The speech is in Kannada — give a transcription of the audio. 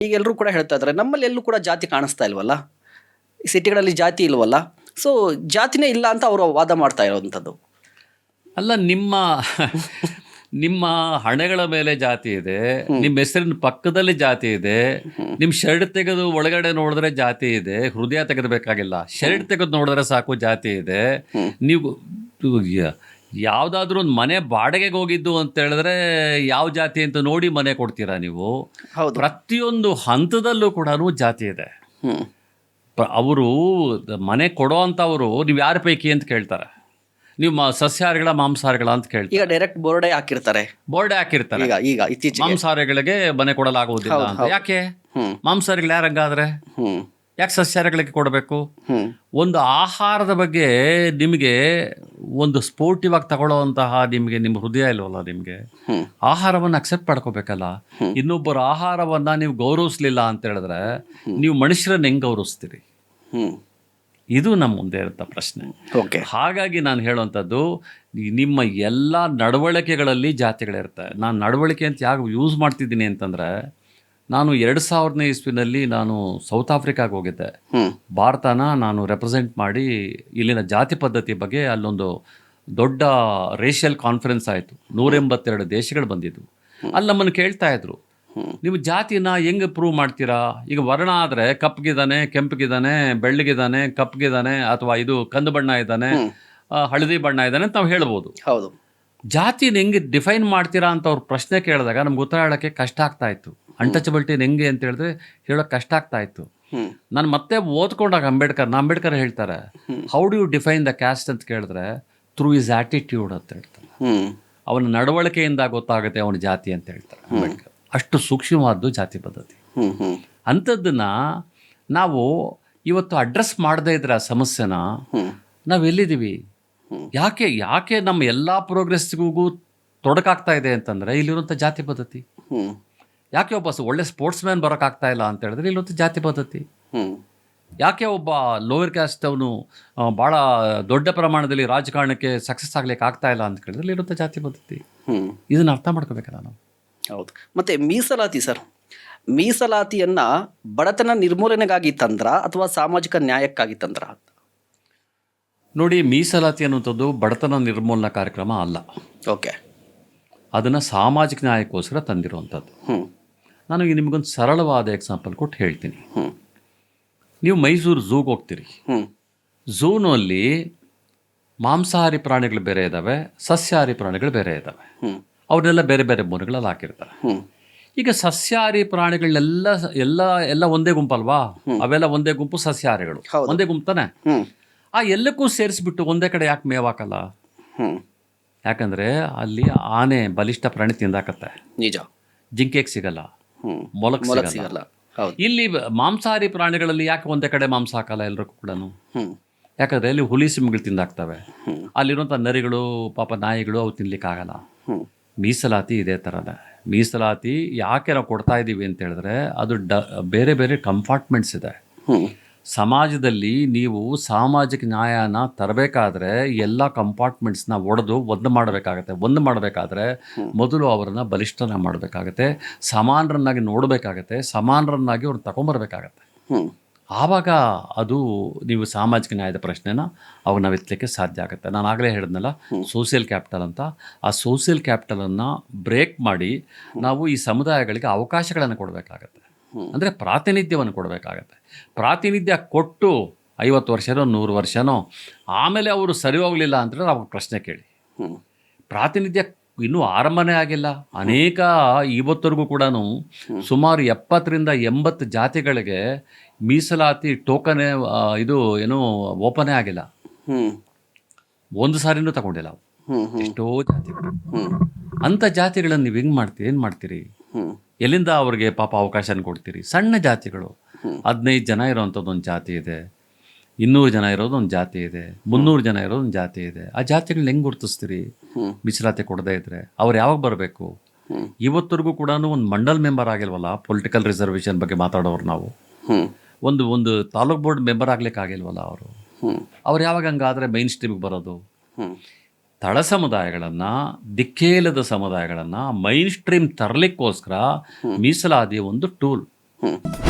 ಈಗ ಎಲ್ಲರೂ ಕೂಡ ಹೇಳ್ತಾ ಇದ್ದಾರೆ ನಮ್ಮಲ್ಲಿ ಎಲ್ಲೂ ಕೂಡ ಜಾತಿ ಕಾಣಿಸ್ತಾ ಇಲ್ವಲ್ಲ, ಸಿಟಿಗಳಲ್ಲಿ ಜಾತಿ ಇಲ್ವಲ್ಲ, ಸೊ ಜಾತಿನೇ ಇಲ್ಲ ಅಂತ ಅವರು ವಾದ ಮಾಡ್ತಾ ಇರೋವಂಥದ್ದು. ಅಲ್ಲ, ನಿಮ್ಮ ಹಣೆಗಳ ಮೇಲೆ ಜಾತಿ ಇದೆ, ನಿಮ್ಮ ಹೆಸರಿನ ಪಕ್ಕದಲ್ಲಿ ಜಾತಿ ಇದೆ, ನಿಮ್ಮ ಶರ್ಟ್ ತೆಗೆದು ಒಳಗಡೆ ನೋಡಿದ್ರೆ ಜಾತಿ ಇದೆ, ಹೃದಯ ತೆಗೆದಬೇಕಾಗಿಲ್ಲ, ಶರ್ಟ್ ತೆಗೆದು ನೋಡಿದ್ರೆ ಸಾಕು ಜಾತಿ ಇದೆ. ನೀವು ಯಾವುದಾದ್ರೂ ಒಂದು ಮನೆ ಬಾಡಿಗೆಗೆ ಹೋಗಿದ್ದು ಅಂತ ಹೇಳಿದ್ರೆ ಯಾವ ಜಾತಿ ಅಂತ ನೋಡಿ ಮನೆ ಕೊಡ್ತೀರಾ ನೀವು? ಹೌದು. ಪ್ರತಿಯೊಂದು ಹಂತದಲ್ಲೂ ಕೂಡ ಜಾತಿ ಇದೆ. ಅವರು ಮನೆ ಕೊಡೋ ಅಂಥವರು ನೀವು ಯಾರ ಪೈಕಿ ಅಂತ ಕೇಳ್ತಾರೆ. ನೀವು ಸಸ್ಯಾಹಾರಿಗಳ ಮಾಂಸಾಹಾರಿಗಳ ಅಂತ ಕೇಳ್ತಾರೆ. ಈಗ ಡೈರೆಕ್ಟ್ ಬೋರ್ಡೇ ಹಾಕಿರ್ತಾರೆ. ಈಗ ಇತ್ತೀಚೆಗೆ ಮಾಂಸಾಹಾರಿಗಳಿಗೆ ಮನೆ ಕೊಡಲಾಗುವುದಿಲ್ಲ ಅಂತ. ಯಾಕೆ? ಮಾಂಸಾಹಾರಿಗಳು ಯಾರಂಗಾದ್ರೆ ಯಾಕೆ ಸಸ್ಯಾಹಾರಿಗಳಿಗೆ ಕೊಡಬೇಕು? ಒಂದು ಆಹಾರದ ಬಗ್ಗೆ ನಿಮಗೆ ಒಂದು ಸ್ಪೋರ್ಟಿವ್ ಆಗಿ ತಗೊಳ್ಳೋವಂತಹ ನಿಮ್ಮ ಹೃದಯ ಇಲ್ವಲ್ಲ, ನಿಮಗೆ ಆಹಾರವನ್ನು ಅಕ್ಸೆಪ್ಟ್ ಮಾಡ್ಕೋಬೇಕಲ್ಲ. ಇನ್ನೊಬ್ಬರ ಆಹಾರವನ್ನು ನೀವು ಗೌರವಿಸ್ಲಿಲ್ಲ ಅಂತ ಹೇಳಿದ್ರೆ ನೀವು ಮನುಷ್ಯರನ್ನ ಹೆಂಗೆ ಗೌರವಿಸ್ತೀರಿ? ಇದು ನಮ್ಮ ಮುಂದೆ ಇರುತ್ತ ಪ್ರಶ್ನೆ. ಹಾಗಾಗಿ ನಾನು ಹೇಳುವಂಥದ್ದು, ನಿಮ್ಮ ಎಲ್ಲ ನಡವಳಿಕೆಗಳಲ್ಲಿ ಜಾತಿಗಳಿರ್ತವೆ. ನಾನು ನಡವಳಿಕೆ ಅಂತ ಯಾಕೆ ಯೂಸ್ ಮಾಡ್ತಿದ್ದೀನಿ ಅಂತಂದರೆ, ನಾನು 2000ನೇ ಇಸ್ವಿನಲ್ಲಿ ನಾನು ಸೌತ್ ಆಫ್ರಿಕಾಗೆ ಹೋಗಿದ್ದೆ. ಭಾರತನ ನಾನು ರೆಪ್ರೆಸೆಂಟ್ ಮಾಡಿ ಇಲ್ಲಿನ ಜಾತಿ ಪದ್ಧತಿ ಬಗ್ಗೆ ಅಲ್ಲೊಂದು ದೊಡ್ಡ ರೇಷಿಯಲ್ ಕಾನ್ಫರೆನ್ಸ್ ಆಯಿತು. 182 ದೇಶಗಳು ಬಂದಿದ್ವು. ಅಲ್ಲಿ ನಮ್ಮನ್ನು ಕೇಳ್ತಾ ಇದ್ರು, ನೀವು ಜಾತಿನ ಹೆಂಗೆ ಪ್ರೂವ್ ಮಾಡ್ತೀರಾ? ಈಗ ವರ್ಣ ಆದರೆ ಕಪ್ಪಗಿದ್ದಾನೆ, ಕೆಂಪಗಿದ್ದಾನೆ, ಬೆಳ್ಳಗಿದ್ದಾನೆ, ಕಪ್ಪಗಿದ್ದಾನೆ, ಅಥವಾ ಇದು ಕಂದು ಬಣ್ಣ ಇದ್ದಾನೆ, ಹಳದಿ ಬಣ್ಣ ಇದ್ದಾನೆ ಅಂತ ನಾವು ಹೇಳ್ಬೋದು. ಹೌದು. ಜಾತಿನ ಹೆಂಗೆ ಡಿಫೈನ್ ಮಾಡ್ತೀರಾ ಅಂತ ಅವ್ರು ಪ್ರಶ್ನೆ ಕೇಳಿದಾಗ ನಮ್ಗೆ ಉತ್ತರ ಹೇಳೋಕ್ಕೆ ಕಷ್ಟ ಆಗ್ತಾ ಇತ್ತು. ಅನ್ಟಚಬಿಲಿಟಿನ ಹೆಂಗೆ ಅಂತ ಹೇಳಿದ್ರೆ ಹೇಳೋಕ್ಕೆ ಕಷ್ಟ ಆಗ್ತಾ ಇತ್ತು. ನಾನು ಮತ್ತೆ ಓದ್ಕೊಂಡಾಗ ಅಂಬೇಡ್ಕರ್ ಹೇಳ್ತಾರೆ, how do you define the caste ಅಂತ ಕೇಳಿದ್ರೆ ಥ್ರೂ ಇಸ್ ಆಟಿಟ್ಯೂಡ್ ಅಂತ ಹೇಳ್ತಾರೆ. ಅವನ ನಡವಳಿಕೆಯಿಂದ ಗೊತ್ತಾಗುತ್ತೆ ಅವನ ಜಾತಿ ಅಂತ ಹೇಳ್ತಾರೆ ಅಂಬೇಡ್ಕರ್. ಅಷ್ಟು ಸೂಕ್ಷ್ಮವಾದ್ದು ಜಾತಿ ಪದ್ಧತಿ. ಅಂಥದ್ದನ್ನು ನಾವು ಇವತ್ತು ಅಡ್ರೆಸ್ ಮಾಡದೇ ಇದ್ರೆ ಆ ಸಮಸ್ಯೆನ ನಾವು ಎಲ್ಲಿದ್ದೀವಿ? ಯಾಕೆ ನಮ್ಮ ಎಲ್ಲ ಪ್ರೋಗ್ರೆಸ್ಸಿಗೂ ತೊಡಕಾಗ್ತಾ ಇದೆ ಅಂತಂದರೆ ಇಲ್ಲಿರುವಂಥ ಜಾತಿ ಪದ್ಧತಿ. ಯಾಕೆ ಒಬ್ಬ ಒಳ್ಳೆ ಸ್ಪೋರ್ಟ್ಸ್ ಮ್ಯಾನ್ ಬರೋಕ್ಕಾಗ್ತಾ ಇಲ್ಲ ಅಂತ ಹೇಳಿದ್ರೆ ಇಲ್ಲಿರುವಂಥ ಜಾತಿ ಪದ್ಧತಿ. ಯಾಕೆ ಒಬ್ಬ ಲೋವರ್ ಕ್ಯಾಸ್ಟ್ ಅವನು ಭಾಳ ದೊಡ್ಡ ಪ್ರಮಾಣದಲ್ಲಿ ರಾಜಕಾರಣಕ್ಕೆ ಸಕ್ಸಸ್ ಆಗ್ಲಿಕ್ಕೆ ಆಗ್ತಾ ಇಲ್ಲ ಅಂತ ಕೇಳಿದ್ರೆ ಇಲ್ಲಿರುವಂಥ ಜಾತಿ ಪದ್ಧತಿ. ಇದನ್ನು ಅರ್ಥ ಮಾಡ್ಕೋಬೇಕಲ್ಲ ನಾವು. ಹೌದು. ಮತ್ತು ಮೀಸಲಾತಿ ಸರ್, ಮೀಸಲಾತಿಯನ್ನು ಬಡತನ ನಿರ್ಮೂಲನೆಗಾಗಿ ತಂದ್ರ ಅಥವಾ ಸಾಮಾಜಿಕ ನ್ಯಾಯಕ್ಕಾಗಿ ತಂದ್ರ? ನೋಡಿ, ಮೀಸಲಾತಿ ಅನ್ನುವಂಥದ್ದು ಬಡತನ ನಿರ್ಮೂಲನಾ ಕಾರ್ಯಕ್ರಮ ಅಲ್ಲ. ಓಕೆ. ಅದನ್ನು ಸಾಮಾಜಿಕ ನ್ಯಾಯಕ್ಕೋಸ್ಕರ ತಂದಿರುವಂಥದ್ದು. ನಾನು ಈಗ ನಿಮಗೊಂದು ಸರಳವಾದ ಎಕ್ಸಾಂಪಲ್ ಕೊಟ್ಟು ಹೇಳ್ತೀನಿ. ನೀವು ಮೈಸೂರು ಝೂಗೆ ಹೋಗ್ತೀರಿ. ಝೂನಲ್ಲಿ ಮಾಂಸಾಹಾರಿ ಪ್ರಾಣಿಗಳು ಬೇರೆ ಇದ್ದಾವೆ, ಸಸ್ಯಾಹಾರಿ ಪ್ರಾಣಿಗಳು ಬೇರೆ ಇದ್ದಾವೆ. ಅವನ್ನೆಲ್ಲ ಬೇರೆ ಬೇರೆ ಬೋನುಗಳಲ್ಲಿ ಹಾಕಿರ್ತಾರೆ. ಈಗ ಸಸ್ಯಾಹಾರಿ ಪ್ರಾಣಿಗಳನ್ನೆಲ್ಲ ಎಲ್ಲ ಒಂದೇ ಗುಂಪಲ್ವಾ? ಅವೆಲ್ಲ ಒಂದೇ ಗುಂಪು, ಸಸ್ಯಾಹಾರಿಗಳು ಒಂದೇ ಗುಂಪು ತಾನೆ. ಆ ಎಲ್ಲಕ್ಕೂ ಸೇರಿಸ್ಬಿಟ್ಟು ಒಂದೇ ಕಡೆ ಯಾಕೆ ಮೇವು ಹಾಕಲ್ಲ? ಯಾಕಂದರೆ ಅಲ್ಲಿ ಆನೆ ಬಲಿಷ್ಠ ಪ್ರಾಣಿ ತಿಂದಾಕತ್ತೆ, ನಿಜ. ಜಿಂಕೆಗೆ ಸಿಗಲ್ಲ, ಮೊಲಕ್ಕೆ ಸಿಗಲ್ಲ. ಇಲ್ಲಿ ಮಾಂಸಾಹಾರಿ ಪ್ರಾಣಿಗಳಲ್ಲಿ ಯಾಕೆ ಒಂದೇ ಕಡೆ ಮಾಂಸ ಹಾಕಲ್ಲ ಎಲ್ಲರಿಗೂ ಕೂಡ? ಯಾಕಂದರೆ ಇಲ್ಲಿ ಹುಲಿ ಸಿಂಹಗಳು ತಿಂದಾಕ್ತವೆ, ಅಲ್ಲಿರುವಂಥ ನರಿಗಳು, ಪಾಪ ನಾಯಿಗಳು ಅವು ತಿನ್ಲಿಕ್ಕಾಗಲ್ಲ. ಮೀಸಲಾತಿ ಇದೇ ಥರನೇ. ಮೀಸಲಾತಿ ಯಾಕೆ ನಾವು ಕೊಡ್ತಾ ಇದ್ದೀವಿ ಅಂತ ಹೇಳಿದ್ರೆ ಅದು ಬೇರೆ ಬೇರೆ ಕಂಪಾರ್ಟ್ಮೆಂಟ್ಸ್ ಇದೆ ಸಮಾಜದಲ್ಲಿ. ನೀವು ಸಾಮಾಜಿಕ ನ್ಯಾಯನ ತರಬೇಕಾದ್ರೆ ಎಲ್ಲ ಕಂಪಾರ್ಟ್ಮೆಂಟ್ಸ್ನ ಒಡೆದು ಒಂದು ಮಾಡಬೇಕಾದ್ರೆ ಮೊದಲು ಅವರನ್ನು ಬಲಿಷ್ಠನ ಮಾಡಬೇಕಾಗತ್ತೆ, ಸಮಾನರನ್ನಾಗಿ ನೋಡಬೇಕಾಗತ್ತೆ, ಸಮಾನರನ್ನಾಗಿ ಅವ್ರನ್ನ ತಗೊಂಬರ್ಬೇಕಾಗತ್ತೆ. ಆವಾಗ ಅದು ನೀವು ಸಾಮಾಜಿಕ ನ್ಯಾಯದ ಪ್ರಶ್ನೆನ ಅವಾಗ ನಾವು ಎತ್ತಲಿಕ್ಕೆ ಸಾಧ್ಯ ಆಗುತ್ತೆ. ನಾನು ಆಗಲೇ ಹೇಳಿದ್ನಲ್ಲ ಸೋಷಿಯಲ್ ಕ್ಯಾಪಿಟಲ್ ಅಂತ. ಆ ಸೋಷಿಯಲ್ ಕ್ಯಾಪಿಟಲನ್ನು ಬ್ರೇಕ್ ಮಾಡಿ ನಾವು ಈ ಸಮುದಾಯಗಳಿಗೆ ಅವಕಾಶಗಳನ್ನು ಕೊಡಬೇಕಾಗತ್ತೆ, ಅಂದರೆ ಪ್ರಾತಿನಿಧ್ಯವನ್ನು ಕೊಡಬೇಕಾಗತ್ತೆ. ಪ್ರಾತಿನಿಧ್ಯ ಕೊಟ್ಟು 50 ವರ್ಷನೋ 100 ವರ್ಷನೋ ಆಮೇಲೆ ಅವರು ಸರಿ ಹೋಗಲಿಲ್ಲ ಅಂದರೆ ಅವಾಗ ಪ್ರಶ್ನೆ ಕೇಳಿ. ಪ್ರಾತಿನಿಧ್ಯ ಇನ್ನೂ ಆರಂಭನೇ ಆಗಿಲ್ಲ. ಅನೇಕ ಇವತ್ತರೆಗೂ ಕೂಡ ಸುಮಾರು 70ರಿಂದ 80 ಜಾತಿಗಳಿಗೆ ಮೀಸಲಾತಿ ಟೋಕನ್ ಇದು ಏನೋ ಓಪನೇ ಆಗಿಲ್ಲ. ಒಂದು ಸಾರಿನೂ ತಗೊಂಡಿಲ್ಲ ಎಷ್ಟೋ ಜಾತಿಗಳು. ಅಂಥ ಜಾತಿಗಳನ್ನು ನೀವು ಏನು ಮಾಡ್ತೀರಿ? ಎಲ್ಲಿಂದ ಅವ್ರಿಗೆ ಪಾಪ ಅವಕಾಶನ ಕೊಡ್ತೀರಿ? ಸಣ್ಣ ಜಾತಿಗಳು, 15 ಜನ ಇರೋವಂಥದ್ದು ಒಂದು ಜಾತಿ ಇದೆ, 200 ಜನ ಇರೋದು ಒಂದು ಜಾತಿ ಇದೆ, 300 ಜನ ಇರೋದು ಒಂದು ಜಾತಿ ಇದೆ. ಆ ಜಾತಿಗಳನ್ನ ಹೆಂಗೆ ಗುರುತಿಸ್ತೀರಿ ಮೀಸಲಾತಿ ಕೊಡದೇ ಇದ್ರೆ? ಅವ್ರು ಯಾವಾಗ ಬರಬೇಕು? ಇವತ್ತರೆಗೂ ಕೂಡ ಒಂದು ಮಂಡಲ್ ಮೆಂಬರ್ ಆಗಿಲ್ವಲ್ಲ, ಪೊಲಿಟಿಕಲ್ ರಿಸರ್ವೇಷನ್ ಬಗ್ಗೆ ಮಾತಾಡೋರು ನಾವು. ಒಂದು ತಾಲೂಕ್ ಬೋರ್ಡ್ ಮೆಂಬರ್ ಆಗ್ಲಿಕ್ಕೆ ಆಗಿಲ್ವಲ್ಲ ಅವ್ರು ಯಾವಾಗ ಹಂಗಾದರೆ ಮೈನ್ ಸ್ಟ್ರೀಮಿಗೆ ಬರೋದು? ತಳ ಸಮುದಾಯಗಳನ್ನು, ದಿಕ್ಕೇಲದ ಸಮುದಾಯಗಳನ್ನು ಮೈನ್ ಸ್ಟ್ರೀಮ್ ತರಲಿಕ್ಕೋಸ್ಕರ ಮೀಸಲಾತಿ ಒಂದು ಟೂಲ್. ಹ್ಞೂ